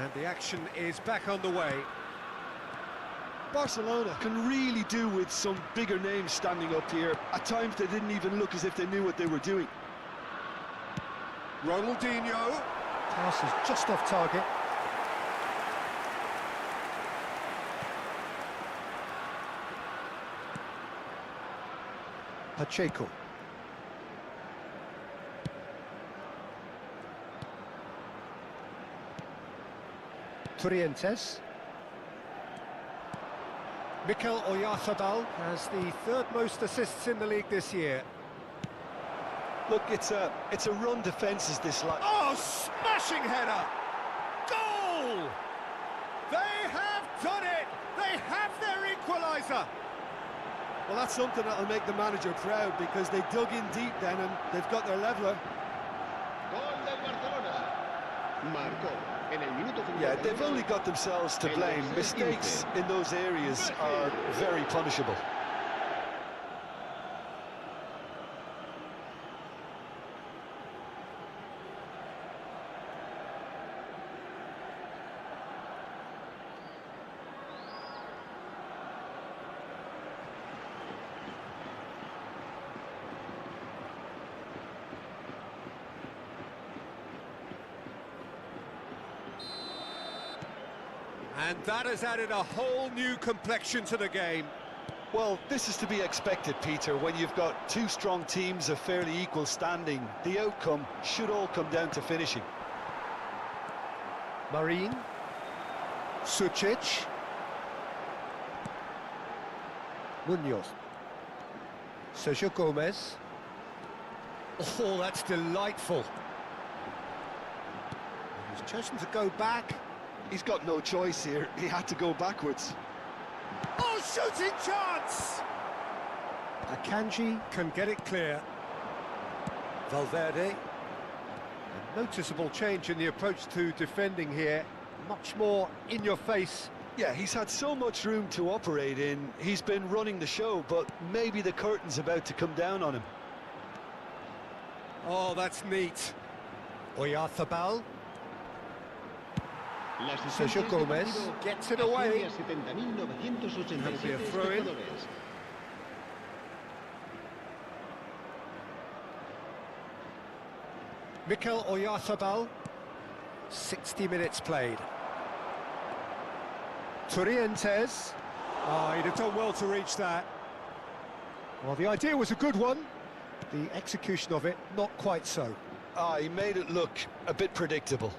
And the action is back underway. Barcelona can really do with some bigger names standing up here. At times they didn't even look as if they knew what they were doing. Ronaldinho. Pass is just off target. Pacheco. 𝗟𝗓𝗓𝗓. 𝗟𝗓𝗓𝗓 has the third most assists in the league this year. Look, it's a run defence is this like. Oh, smashing header! Goal! They have done it! They have their equaliser! Well, that's something that'll make the manager proud, because they dug in deep then and they've got their leveller. Gol del Barcelona. Marcó en el minuto 50. Yeah, they've only got themselves to blame. Mistakes in those areas are very punishable. And that has added a whole new complexion to the game. Well, this is to be expected, Peter. When you've got two strong teams of fairly equal standing, the outcome should all come down to finishing. Marin. Sucic. Munoz. Sergio Gomez. Oh, that's delightful. He's chosen to go back. He's got no choice here. He had to go backwards. Oh, shooting chance! Akanji can get it clear. Valverde. A noticeable change in the approach to defending here. Much more in your face. Yeah, he's had so much room to operate in. He's been running the show, but maybe the curtain's about to come down on him. Oh, that's neat. 𝗟𝗓𝗓𝗓. Sergio Gomez gets it away. That'll be a throw-in. 𝗟𝗓𝗓𝗓. 60 minutes played. 𝗟𝗓𝗓𝗓. Oh, he'd have done well to reach that. Well, the idea was a good one. The execution of it, not quite so. He made it look a bit predictable.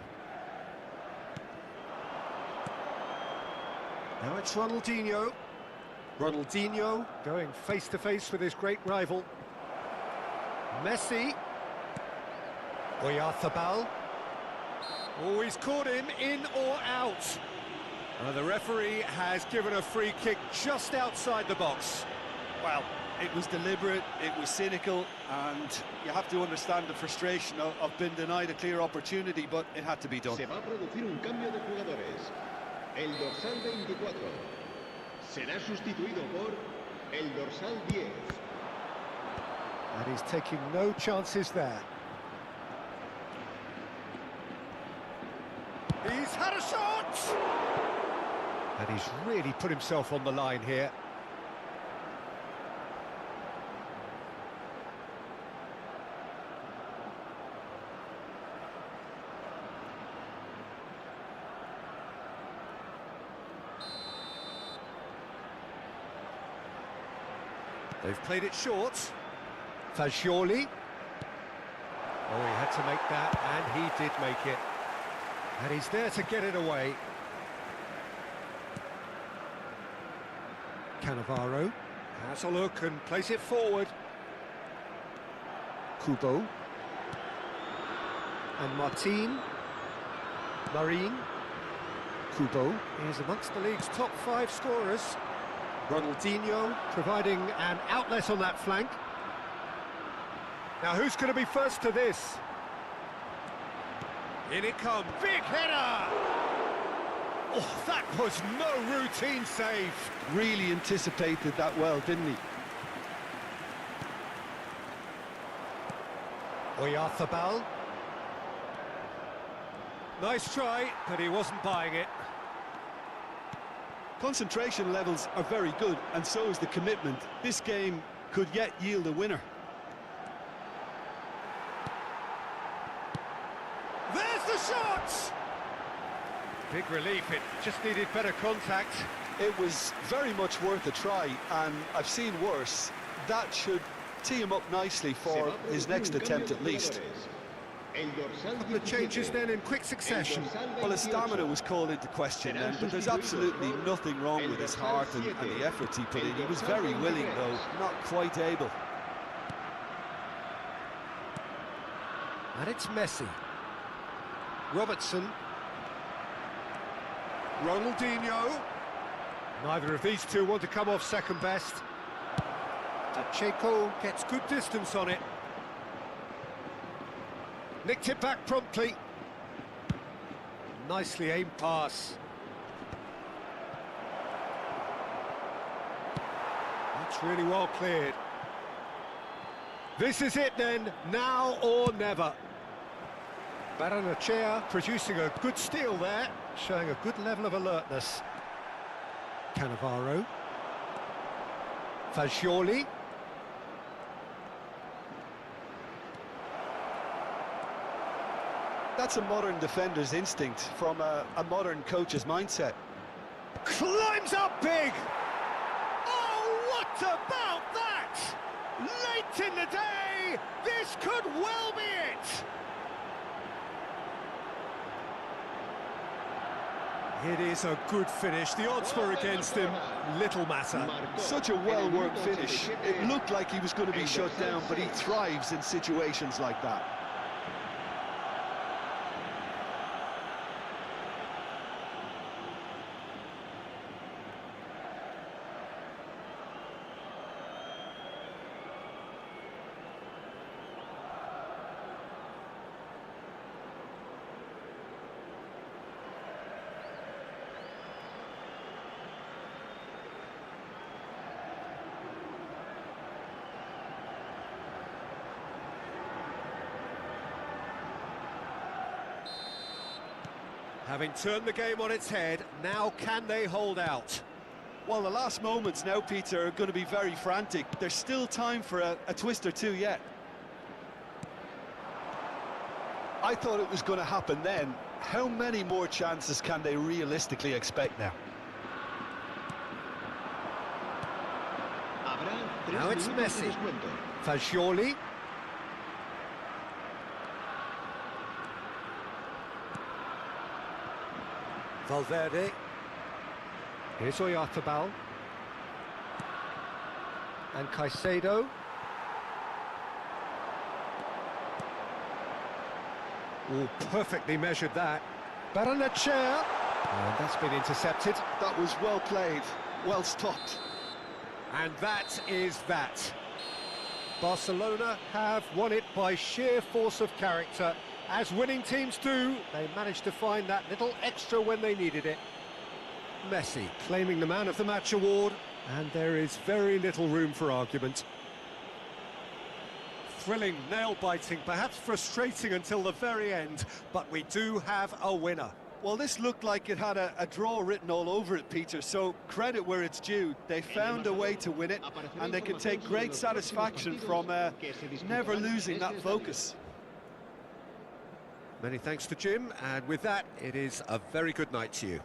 Now it's Ronaldinho. Ronaldinho going face-to-face with his great rival. Messi. 𝗟𝗓𝗓𝗓𝗓. Oh, he's caught him in or out. The referee has given a free kick just outside the box. Well, it was deliberate, it was cynical, and you have to understand the frustration of being denied a clear opportunity, but it had to be done. Se va a producir un cambio de jugadores. El dorsal 24 será sustituido por el dorsal 10. And he's taking no chances there. He's had a shot! And he's really put himself on the line here. They've played it short. Fagioli. Oh, he had to make that, and he did make it. And he's there to get it away. Cannavaro has a look and plays it forward. Kubo. And Martin. Marin. Kubo is amongst the league's top 5 scorers. Ronaldinho providing an outlet on that flank. Now who's going to be first to this? In it comes, big header! Oh, that was no routine save. Really anticipated that well, didn't he? 𝗟𝗓𝗓𝗓𝗓. Nice try, but he wasn't buying it. Concentration levels are very good, and so is the commitment. This game could yet yield a winner. There's the shot! Big relief, it just needed better contact. It was very much worth a try, and I've seen worse. That should tee him up nicely for his next attempt at least. The changes then in quick succession. Well, his stamina was called into question then, but there's absolutely nothing wrong with his heart and the efforts he put in. He was very willing, though not quite able. And it's Messi. Robertson. Ronaldinho. Neither of these two want to come off second best. Pacheco gets good distance on it. Nicked it back promptly. Nicely aimed pass. That's really well cleared. This is it then, now or never. 𝗟𝗓𝗪 producing a good steal there, showing a good level of alertness. Cannavaro. Fagioli. That's a modern defender's instinct from a modern coach's mindset. Climbs up big! Oh, what about that? Late in the day, this could well be it! It is a good finish. The odds were against him. Little matter. Such a well-worked finish. It looked like he was going to be shut down, but he thrives in situations like that. Having turned the game on its head, now can they hold out? Well, the last moments now, Peter, are going to be very frantic. There's still time for a twist or two yet. I thought it was going to happen then. How many more chances can they realistically expect now? Now it's Messi. Fagioli. Valverde. Here's 𝗟𝗪𝗪. And Caicedo. Oh, perfectly measured that. 𝗟𝗪𝗪. And that's been intercepted. That was well played, well stopped. And that is that. Barcelona have won it by sheer force of character. As winning teams do, they managed to find that little extra when they needed it. Messi claiming the Man of the Match award, and there is very little room for argument. Thrilling, nail-biting, perhaps frustrating until the very end, but we do have a winner. Well, this looked like it had a draw written all over it, Peter, so credit where it's due. They found a way to win it, and they can take great satisfaction from never losing that focus. Many thanks to Jim, and with that, it is a very good night to you.